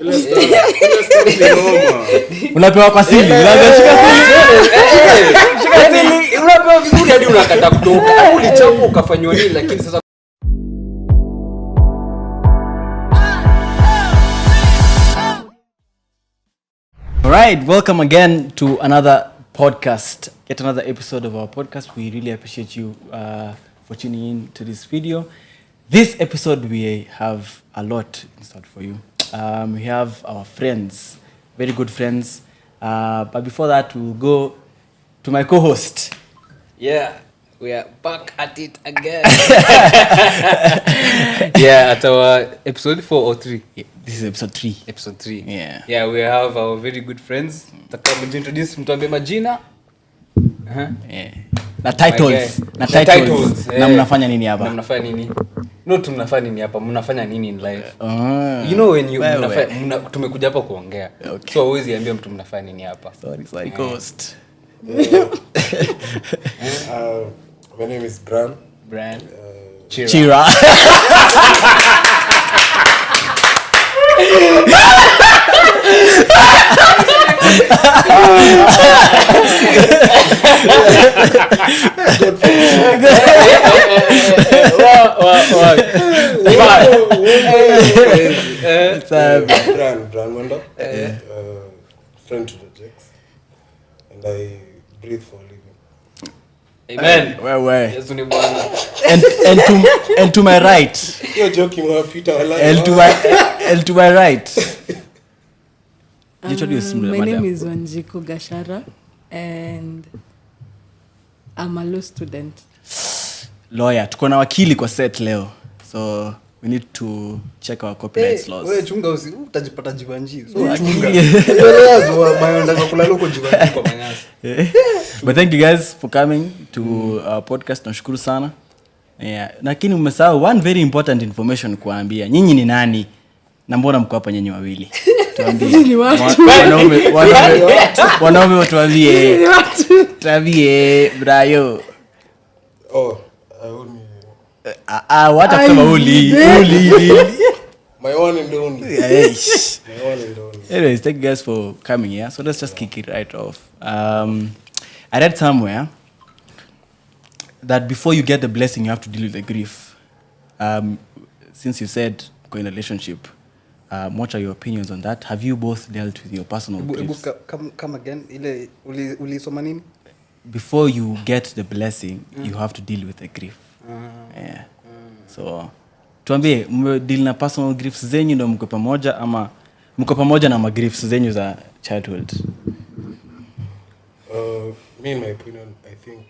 Ile story noma. Unapewa kwa siri. Shika siri. Unapewa vizuri hadi unakata kutoka. Ulichapa ukafanywa nini lakini sasa All right, welcome again to another podcast. Yet another episode of our podcast. We really appreciate you for tuning in to this video. This episode we have a lot in store for you. We have our friends, very good friends. But before that, we'll go to my co-host. Yeah, we are back at it again. Yeah, at our episode 4 or 3. This is episode 3. Episode 3. Yeah. Yeah, we have our very good friends. Introduce mtuambie majina. Yeah. Na titles. Yeah. Na mnafanya nini hapa? Na mnafanya nini? No, tunafanya nini hapa? Mnafanya nini in life? You know when you tumekuja hapa kuongea. Okay. So always iambie mtu mnafanya nini hapa. Sorry, ghost. My name is Bran. Chira. Bran Wanda. Friend to the Jakes. And I breathe for a living. Amen. Where? Yesu ni Bwana. And to my right. You're joking about Peter. And to my right. My name is Wanjiku Gashara and I'm a law student. Lawyer. Tuko na wakili kwa set leo. So we need to check our copyright laws. Wewe chunga utajipata jibanji. So chunga. Wewe maana kulala uko jibanji kwa manyasi. But thank you guys for coming to our podcast. Nashukuru sana. Yeah, lakini umesahau one very important information kuambia. Nyinyi ni nani? Na mbona mko hapa nyinyi wawili? Tuambie. Wanaume watuambie. Tuambie, Brayo. What kusema uli. My one and only. Yes. My one and only. Anyways, thank you guys for coming here. So let's just kick it right off. I read somewhere that before you get the blessing, you have to deal with the grief. Since you said go in a relationship, what are your opinions on that? Have you both dealt with your personal griefs? Come again. Ile ulisoma nini? Before you get the blessing, you have to deal with the grief. Yeah. So, tuambie, mmedeal na personal griefs zenyu ndio mko pamoja ama mko pamoja na griefs zenyu za childhood? Me in my opinion, I think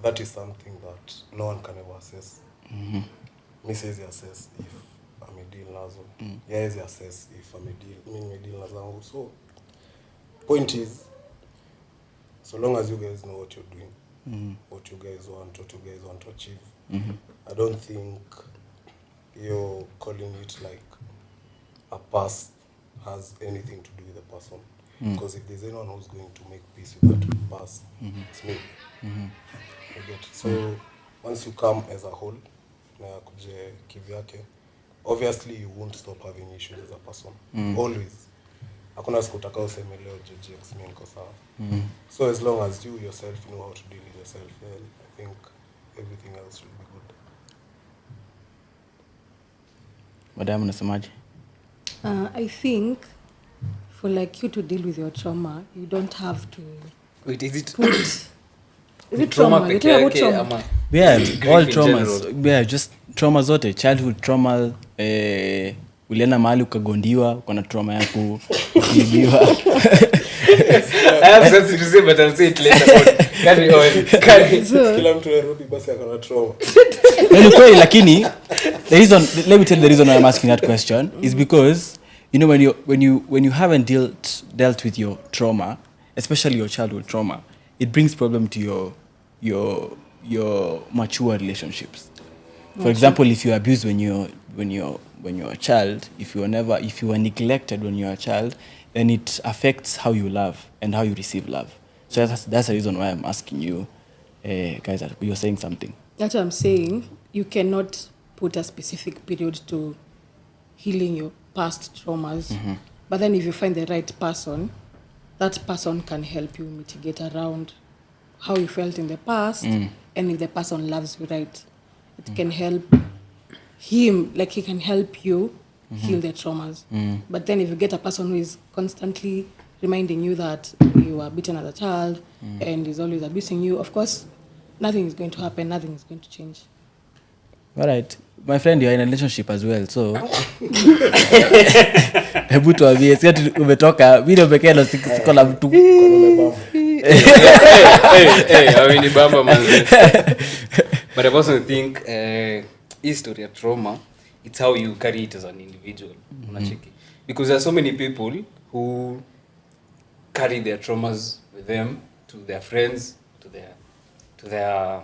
that is something that no one can ever assess. Me says assess if I'm a deal nazo. Yes, assess if I'm a deal. Me deal nazo. So, point is, so long as you guys know what you're doing, what you guys want to achieve, I don't think you're calling it like a past has anything to do with the person. Because if there's anyone who's going to make peace with that past, it's me. You get it? So once you come as a whole, na kuje kivyake, obviously you won't stop having issues as a person. Always. Hakuna siku utakao useme leo JJX mimi niko sawa. So as long as you yourself know how to deal with yourself, well, I think everything else will be good. Madam, unasemaje? I think for like you to deal with your trauma, you don't have to. Wait, is it trauma? You're talking about trauma. Yeah, all traumas. Yeah, just trauma zote, childhood trauma, ulienda mahali ukagondiwa, uko na trauma ya kuibiwa. I have something to say but I'll say it later. Carry on. Kila mtu Nairobi basi akona trauma. Ni kweli lakini let me tell you the reason why I'm asking that question is because you know when you haven't dealt with your trauma, especially your childhood trauma, it brings problem to your mature relationships. For example, if you abused when you're a child, if you were neglected when you're a child, then it affects how you love and how you receive love. So that's the reason why I'm asking you, guys, you're saying something. That's what I'm saying. You cannot put a specific period to healing your past traumas. But then if you find the right person, that person can help you mitigate around how you felt in the past. And if the person loves you right, it can help him, like he can help you heal the traumas. But then if you get a person who is constantly reminding you that you were beaten as a child and is always abusing you, of course, nothing is going to happen, nothing is going to change. All right. My friend, you're in a relationship as well, so hebu tuambie, si ati umetoka video pekee ndo siko na mtu. I mean bamba man. But I also think history of trauma, it's how you carry it as an individual. Unacheki. Because there are so many people who carry their traumas with them to their friends, to their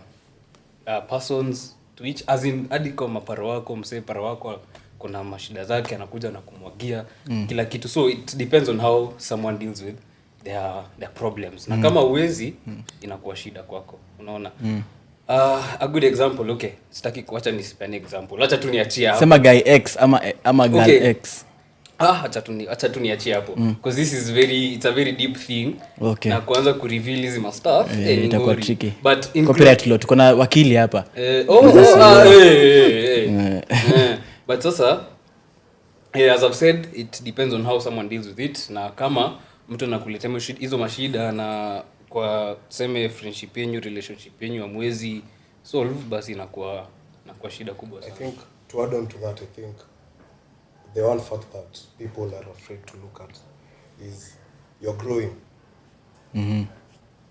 persons, to each, as in hadi kama paro wako, msee paro wako kuna mashida zake anakuja na kumwagia kila kitu. So it depends on how someone deals with their problems. Na kama uwezi inakuwa shida kwako. Unaona? A good example, okay. Sitaki kuacha nisipane example. Acha tu niachie hapo. Sema guy X ama girl Okay. X. Acha tu niachie hapo. Because this is it's a very deep thing. Okay. Na kuanza kureveal hizi stuff Itakuwa tricky. But copyright law tuko na wakili hapa. But sasa as I've said, it depends on how someone deals with it. Na kama mtu anakuletea hizo mashida na kwa seme friendship yenu, relationship yenu amwezi solve, basi inakuwa shida kubwa sana. I think to add on to that, I think the one fact that people are afraid to look at is you're growing.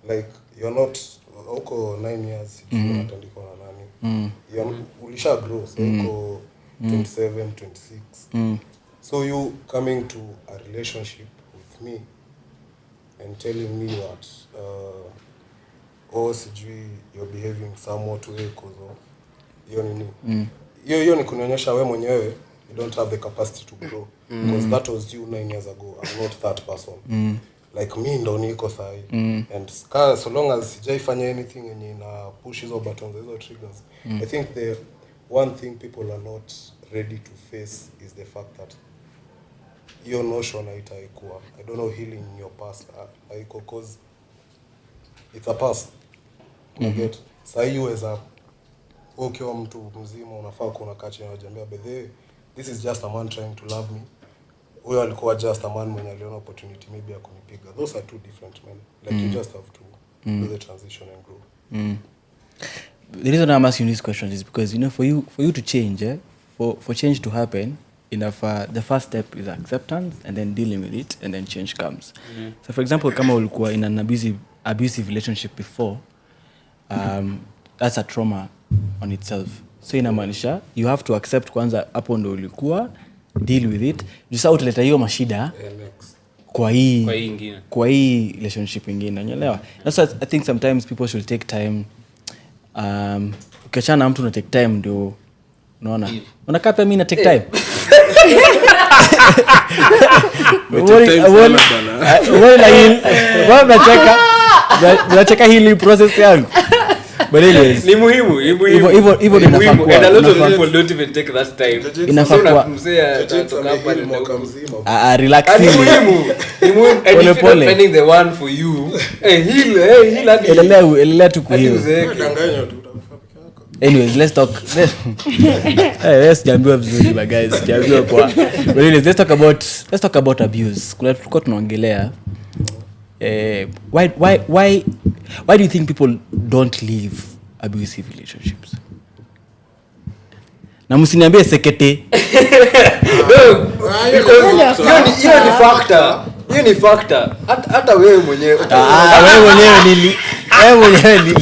Like you're not uko 9 years unatandika na nani. Ulisha grow, so uko 27, 26. So you coming to a relationship with me and telling me that sijui you're behaving somewhat way because of hiyo nini. Hiyo ni kunionyesha wewe mwenyewe you don't have the capacity to grow because that was you 9 years ago. I'm not that person. Like me ndo niko sahi. And so long as sijaifanya anything yenye na push hizo buttons, hizo triggers, I think the one thing people are not ready to face is the fact that your notion haitaikuwa, I don't know, healing your past haiko cause it's a past. Get sahi you as a ukiwa mtu mzima unafaa kuna kachi na jambia but this is just a man trying to love me. Huyo alikuwa just a man mwenye aliona opportunity maybe ya kunipiga. Those are two different men. Like you just have to do the transition and grow. The reason I'm asking these questions is because for you to change, for change to happen, the first step is acceptance and then dealing with it and then change comes. So for example, kama ulikuwa in an abusive relationship before, that's a trauma on itself. So inamaanisha you have to accept kwanza hapo ndo ulikuwa, deal with it. Just utaleta hiyo mashida kwa hii relationship nyingine, unaelewa? That's why I think sometimes people should take time. Ukiachana na mtu una take time ndio unaona. Unakaa pia mimi na take time. Unacheka hili process yangu. But anyways, ni muhimu hivyo ni muhimu, and a lot of people don't even take that time. Inafaa kuwa relax. Ni muhimu and if you're not finding the one for you, heal endelea tu kuheal. Anyways, let's talk. Let's jambiwa vizuri my guys. Jambiwa kwa. But anyways, let's talk about abuse. Kuna tulikuwa tunaongelea why do you think people don't leave abusive relationships? Na msiniambie sekete. Hiyo ni factor. Hata wewe mwenyewe. Wewe mwenyewe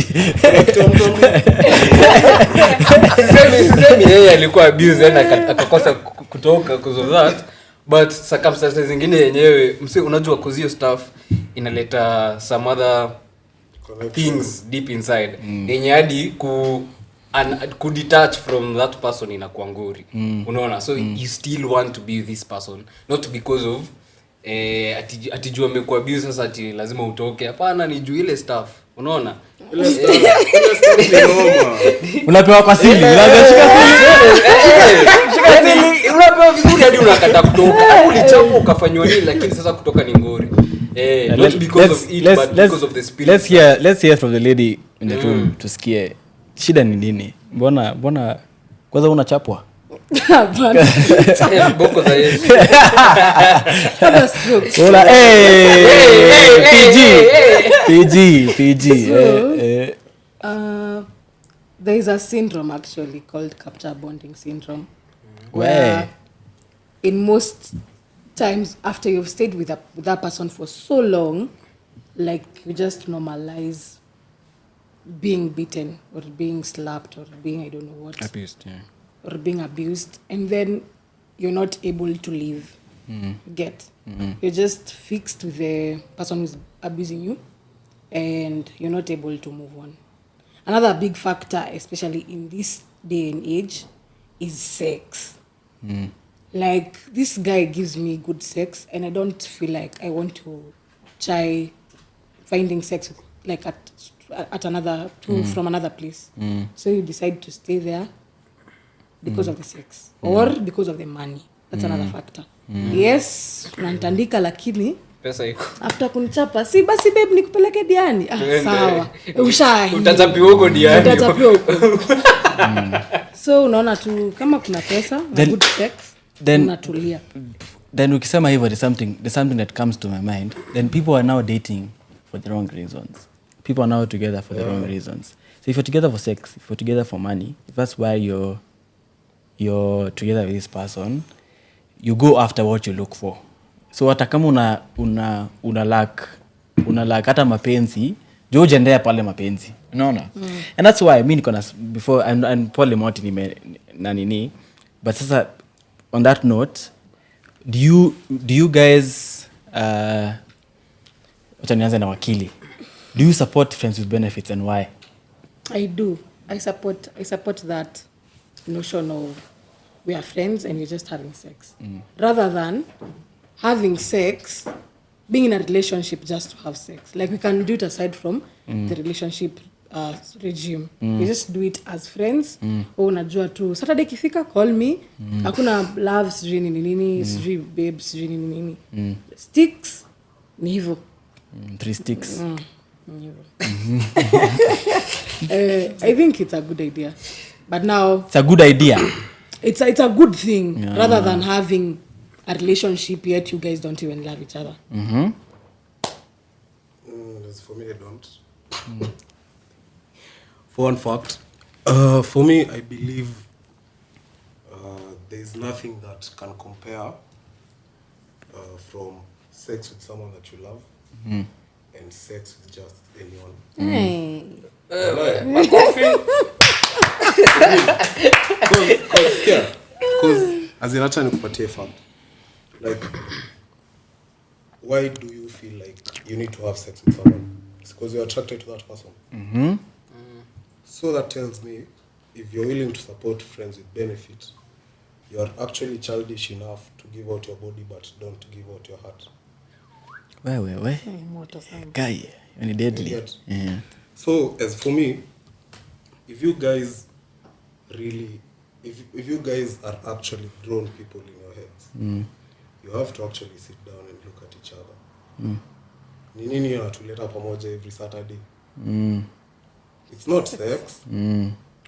Sisemi yeye alikuwa abused na akakosa kutoka because of that, but circumstances zingine yenyewe unajua cause hiyo stuff inaleta some other things deep inside yenye hadi ku detach from that person inakuwa ngori. Unaona, so you still want to be with this person not because of atijua amekuwa abuse sasa ati lazima utoke. Hapana, ni juu ile stuff unaona unapewa kwa sili unapewa vizuri hadi unakata kutoka ulichapo ukafanywa nini lakini sasa kutoka ni ngori not because of it but because of the spirit. Let's hear from the lady in the room tusikie shida ni nini. Mbona kwanza unachapwa boko za Yesu. Hola, PG. There is a syndrome actually called capture bonding syndrome, where in most times after you've stayed with that person for so long, like you just normalize being beaten or being slapped or being I don't know what abused, yeah. Or being abused, and then you're not able to leave. You're just fixed with the person who's abusing you, and you're not able to move on. Another big factor, especially in this day and age, is sex. Like, this guy gives me good sex, and I don't feel like I want to try finding sex like at another from another place. So you decide to stay there because of the sex or because of the money. That's another factor. Yes, unanitandika lakini pesa iko after kunichapa si basi babe nikupeleke diani. Sawa, ushahi utachapiwa huko diani, so unaona tu kama kuna pesa na good sex unatulia. Then ukisema hivyo there's something that comes to my mind. Then people are now dating for the wrong reasons. People are now together for the wrong reasons. So if you're together for sex, if you're together for money, if that's why you're together with this person, you go after what you look for. So hata kama una lack hata mapenzi, jo jendea pale mapenzi, unaona? And that's why I mean before and polymorph nini, but sasa on that note, do you guys wacha nianze na wakili, do you support friends with benefits and why? I do. I support that notion of we are friends and we're just having sex. Rather than having sex, being in a relationship just to have sex. Like, we can do it aside from the relationship regime. We just do it as friends. Unajua tu Saturday kifika call me. Hakuna love sijui nini, sijui babe sijui nini. Sticks ni hivyo. 3 sticks. I think it's a good idea. But now it's a good idea. It's a good thing, rather than having a relationship yet you guys don't even love each other. For me, I don't. For one fact, for me, I believe there is nothing that can compare from sex with someone that you love and sex with just anyone. Because as in acha nikupatie fact, like, why do you feel like you need to have sex with someone? It's because you're attracted to that person. So that tells me, if you're willing to support friends with benefit, you're actually childish enough to give out your body but don't give out your heart. Where? Guy, you're deadly. Yeah. So as for me, if you guys really, if you guys are actually grown people in your heads, you have to actually sit down and look at each other. Ni nini yanatuleta pamoja every Saturday? It's not sex.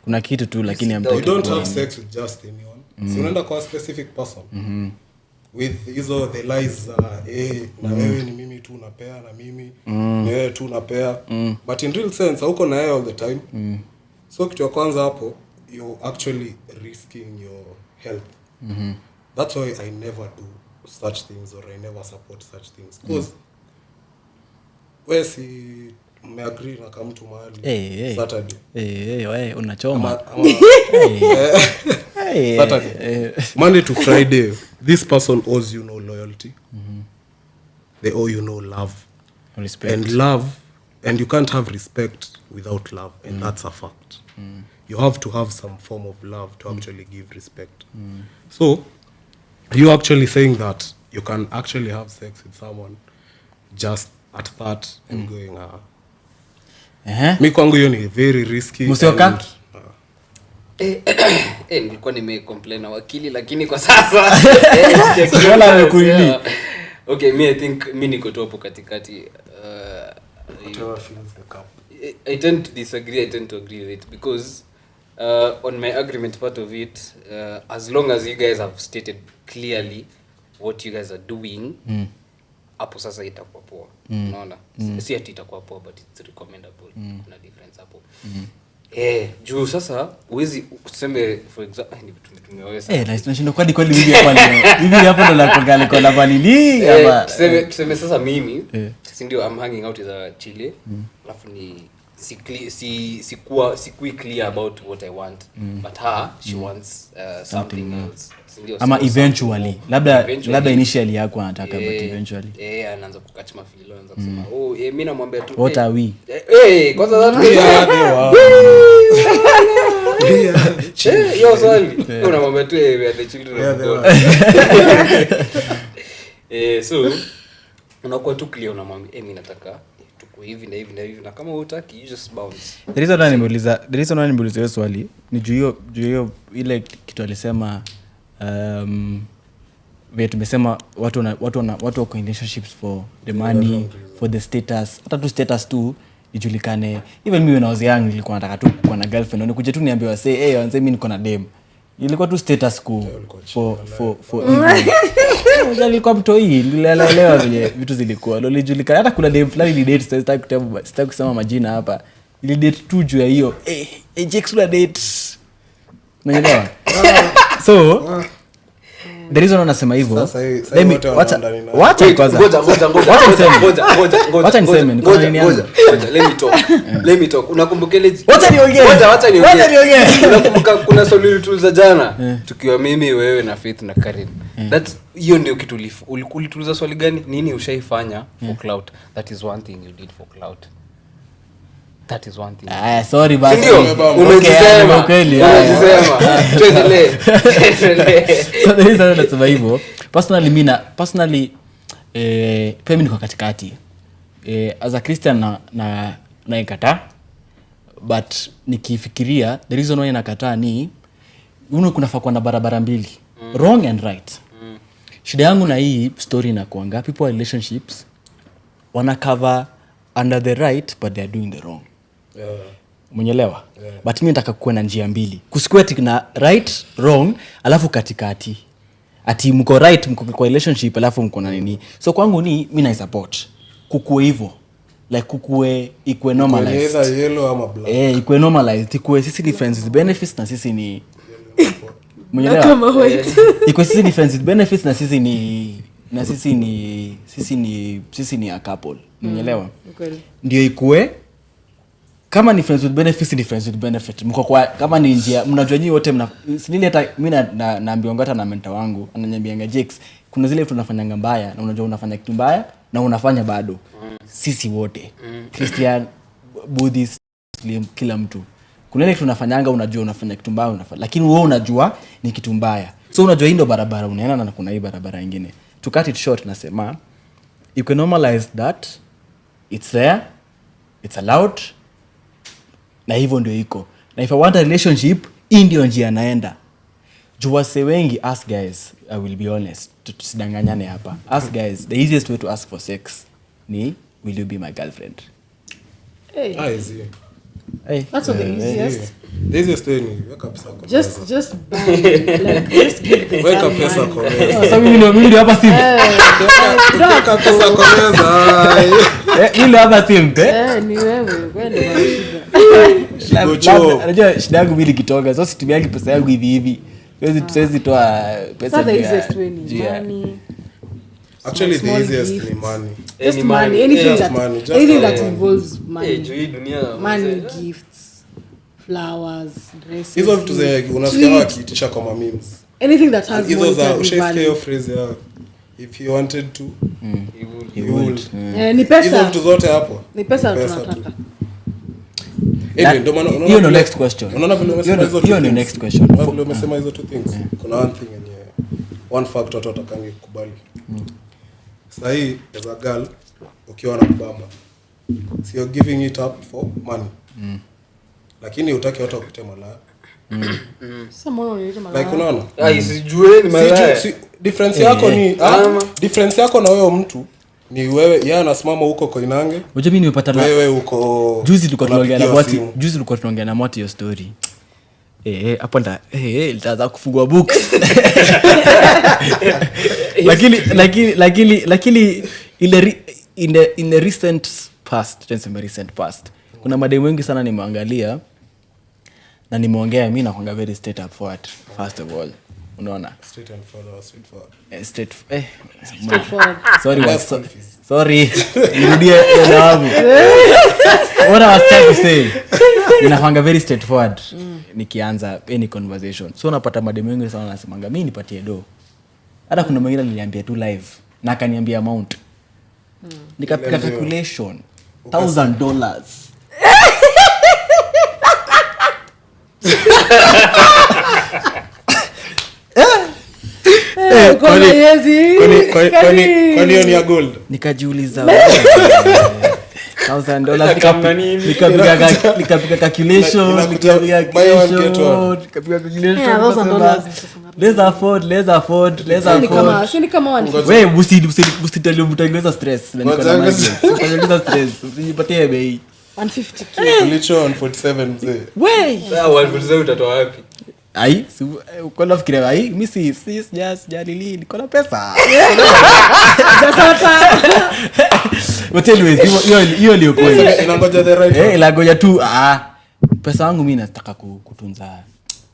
Kuna kitu tu lakini you don't have sex with just anyone. So unaenda kwa a specific person. With hizo the lies na wewe ni mimi tu unapea na mimi ni wewe tu unapea, but in real sense hauko na yeye all the time. So kitu ya kwanza hapo, you actually risking your health. That's why I never do such things, or I never support such things, because wewe si mmeagree na kama mtu mahali Saturday unachoma Saturday Monday to Friday, this person owes you no loyalty. They owe you no love, respect. And you can't have respect without love, and that's a fact. You have to have some form of love to actually give respect. So you actually saying that you can actually have sex with someone just at that and going mi kwangu hiyo ni very risky. Musioka? Nilikuwa nimecomplain na wakili lakini kwa sasa wala amekuili. Okay, me I think mi niko tu hapo katikati. Whatever feels the cup. I tend to disagree, I tend to agree with it because on my agreement part of it, as long as you guys have stated clearly what you guys are doing, hapo sasa itakuwa poa. Unaona? Si ati itakuwa poa but it's recommendable. Kuna difference hapo. Juu sasa uwezi tuseme for example ni tumeweza. Tunashinda kwani hivi hapo ndo la kongale kwa vanili ama tuseme sasa mimi si ndio I'm hanging out with a Chile. Alafu ni sikui clear about what I want, but she wants something else. Ama eventually labda initially yako anataka but eventually anaanza kukatch mafili anaanza kusema mimi namwambia tu what are we kwanza that yo swali unamwambia tu we are the children of God. So unakuwa tu clear, unamwambia mimi nataka tuko hivi na hivi na hivi, na kama hutaki you just bounce. The reason why nimeuliza hiyo swali ni juu hiyo ile kitu alisema vile tumesema watu wako in relationships for the money, for the status, hata tu status tu ijulikane. Even mimi when I was young nilikuwa nataka tu kuwa na girlfriend, nikuje tu niambie wase wanze mimi niko na dem. Ilikuwa tu status for nilikuwa mtoi, nilielewa vile vitu zilikuwa. Lolijulikana hata kuna dem fulani ni date, sitaki kusema majina hapa. Ili date tu juu ya hiyo Jax una date. Unaelewa? So the reason wanasema hivyo, wacha kwanza ngoja niseme niko nini yangu. Let me talk. Unakumbuka ile wacha niongee unakumbuka kuna swali tuliza jana tukiwa mimi wewe na Faith na Karen, that's hiyo ndio kitu ulituliza swali gani, nini ushaifanya for clout? That is one thing you did for clout. That is one thing. Sorry basi. Umejisema kweli. Tuendelee. So there is another nasema hivyo. Personally pia mimi niko katikati. As a Christian na ikata, but nikifikiria the reason why nakataa ni kunafaa kuwa na barabara mbili, wrong and right. Shida yangu na hii story na kuanga people in relationships wana cover under the right but they are doing the wrong. Mwenyelewa? But mimi nataka kuwa na njia mbili. Kusikue ati na right, wrong, alafu katikati. Ati mko right, mko kwa relationship, alafu mko na nini. So kwangu ni mimi na support. Kukue hivyo. Like kukue ikue normalized. Either yellow ama black. Ikue normalized. Ikue sisi ni friends with benefits na sisi ni mwenyelewa? Kama white. Ikue sisi ni friends with benefits na sisi ni a couple. Mwenyelewa? Ndio ikue kama ni friends with benefits, ni friends with benefit. Mko kwa kama ni njia mnajua nyinyi wote sinili, hata mimi naambiwa hata na mentor wangu ananiambianga Jax, kuna zile vitu tunafanyanga mbaya na unajua unafanya kitu mbaya na unafanya bado. Sisi wote Christian, Buddhist, Muslim, kila mtu kuna ile tunafanyanga, unajua unafanya kitu mbaya unafanya, lakini wewe unajua ni kitu mbaya. So unajua hii ndio barabara unaenda na kuna hii barabara nyingine. To cut it short nasema you can normalize that, it's there, it's allowed, na hivyo ndio iko. Na if I want a relationship, hii ndio njia naenda. Juwase wengi, ask guys, I will be honest, tusidanganyane hapa. Ask guys, the easiest way to ask for sex ni, will you be my girlfriend? Easy. That's what the easiest. The easiest way ni weka pesa kwa Just buy, like just give the weka pesa kwa meza. Sasa mimi ndio hapa simu. Weka pesa kwa meza. Mimi hapa simu ni wewe kwenda unajua shida yangu mimi kitoka, so situmiangi pesa yangu hivi. Siwezi toa pesa. The easiest way ni money. Actually the easiest ni money. Just money, anything that involves money. Money, gifts, flowers, dresses. Hizo vitu unasikia wakiitisha kwa memes. Anything that has monetary value. Hizo phrase ya if you wanted to he would. Ni pesa. Hizo vitu zote hapo. Ni pesa tunataka. Hiyo no next question. Unaona vile umesema hizo two. Hiyo no next question. Vile umesema hizo two things. Kuna one thing yenyewe. One factor watu watakangi kukubali. Sasa hii as a girl ukiwa na mbamba so you're giving it up for money. Lakini utaki watu wakute malaya. Sasa mbona unaita malaya? Like unaona? Isijueni malaya. Difference yako ni difference yako na wewe mtu ni wewe yeye anasimama huko Koinange. Unajua mimi nimepata na wewe huko juzi tulikuwa tunaongea na Moti hiyo story. Hapo nda litaanza kufungua books. Lakini in the recent past kuna mademu wengi sana nimeangalia na nimeongea mimi nakwanga very straight up forward first of all. Unaona? Straight and forward. Sorry. Nirudie na wangu. What I was trying to say. Ninakwanga very straightforward nikianza any conversation. So unapata mademu wengi sana wanasemanga mimi nipatie do. Hata kuna mwingine aliniambia tu live na akaniambia amount. Nikapiga calculation $1,000. Kwani hiyo ni ya gold? Nikajiuliza $1,000 nikapiga calculation let's afford Sini kama wani. wewe usitaliombutangeleza stress na niko na stress usijipatie bei 150k kilicho 147 mzee. wewe Sasa walivyo utatoa wapi? ai uko nafikiria ai mimi sijali niko na pesa sasa but anyways hiyo ndio kweli Inangoja the right. ilagoja tu pesa yangu mimi nataka kutunza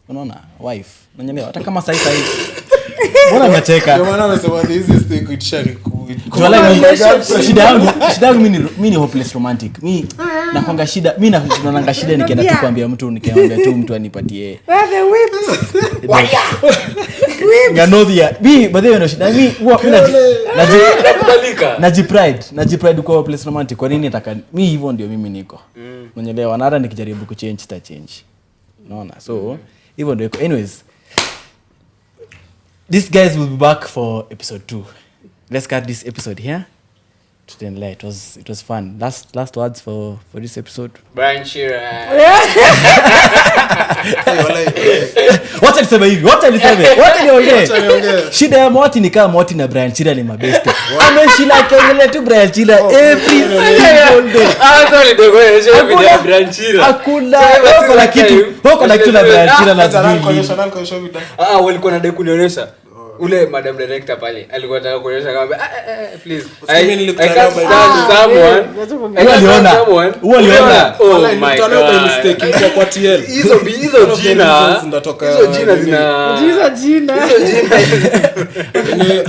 unaona wife unanielewa hata kama sasa mbona unacheka Ndio maana nasema hizi stay kuitisha shida yangu mimi ni hopeless romantic mimi nakwanga shida mimi naonanga shida nikienda tu kuambia mtu anipatie the whips nganodia mimi baadaye ndo shida mimi Nakubalika. najipride kwa hopeless romantic kwa nini nataka mimi hivyo ndio mimi niko unanielewa na hata nikijaribu kuchange unaona so hivyo ndio anyways these guys will be back for episode 2. Let's cut this episode here. It was fun. Last words for this episode. Brian Shearer. What alisema hivi? Niongee. Shida ya Moti ni kama Moti na Brian Shearer ni mabeste. Ameshila kengele tu Brian Shearer every single day. Sorry dogo, wewe Brian Shearer. Hakuna huko na kitu na Brian Shearer na zingine. Walikuwa nadai kunionyesha. Ule madam director pale alikuwa anataka kuonyesha kama please I can't stand someone. Uliona. Oh my god. Mistake iko kwa TL. Hizo jina zinatoka. hizo jina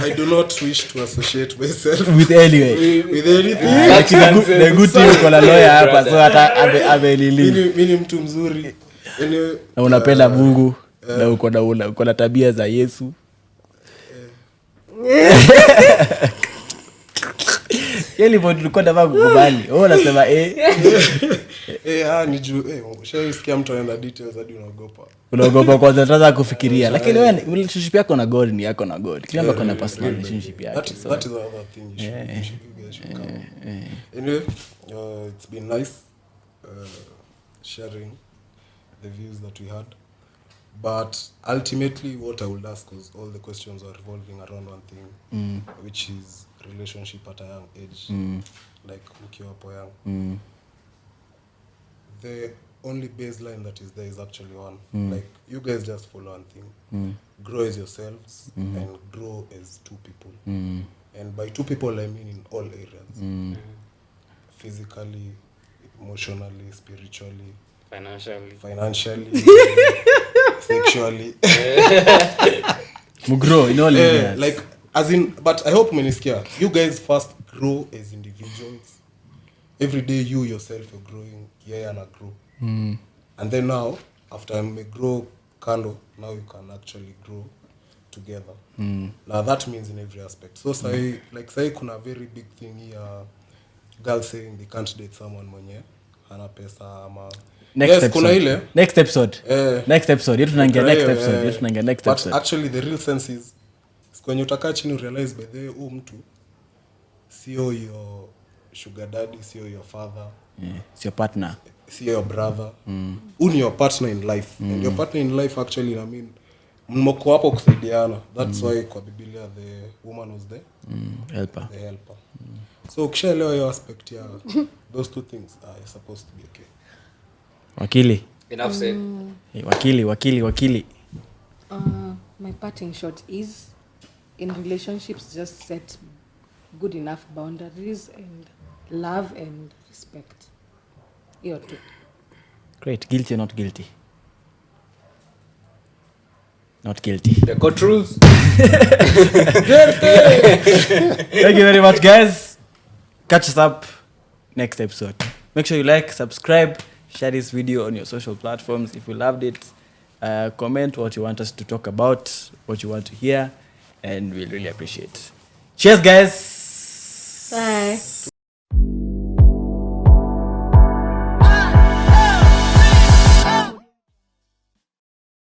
I do not wish to associate myself with anything. The good thing uko na lawyer hapa so hata amelili. Mimi ni mtu mzuri. Na unapenda Mungu na uko na tabia za Yesu. Yeli bodi tulikuwa ndava kukubali. Wewe unasema ni juu ushasikia mtu anaenda details hadi unaogopa. Unaogopa kwanza utaanza kufikiria. Lakini wewe relationship yako na God ni yako na God. Kila mtu ana personal relationship yake. That is another thing you should come. Anyway, it's been nice sharing the views that we had. But ultimately what I would ask was all the questions are revolving around one thing, which is relationship at a young age, like ukiwa hapo young. The only baseline that is there is actually one. Like you guys just follow one thing. Grow as yourselves and grow as two people. And by two people I mean in all areas. Physically, emotionally, spiritually, financially, sexually. Mugro in all areas. Like as in, but I hope menisikia you guys first grow as individuals. Every day you yourself are growing, and I grow. And then now after I may grow kando, now you can actually grow together. Now that means in every aspect. So say kuna very big thing here, girls saying they can't date someone mwenye hana pesa ama next episode yetu tunaingia next episode. But actually the real sense is when you utakaa chini realize by the way mtu sio sugar daddy, sio your father, It's your partner. sio your brother. Who ni your partner in life. And your partner in life actually, I mean, mko hapo kusaidiana. That's why kwa Biblia the woman was the Helper. the helper. So ukishaelewa hiyo aspect ya those two things are supposed to be okay. Wakili. Enough said. Hey, wakili. My parting shot is, in relationships, just set good enough boundaries and love and respect. Hiyo tu. Great. Guilty or not guilty? Not guilty. The court rules. Thank you very much, guys. Catch us up next episode. Make sure you like, subscribe, share this video on your social platforms if you loved it. Comment what you want us to talk about, what you want to hear, and we'll really appreciate. Cheers, guys. Bye.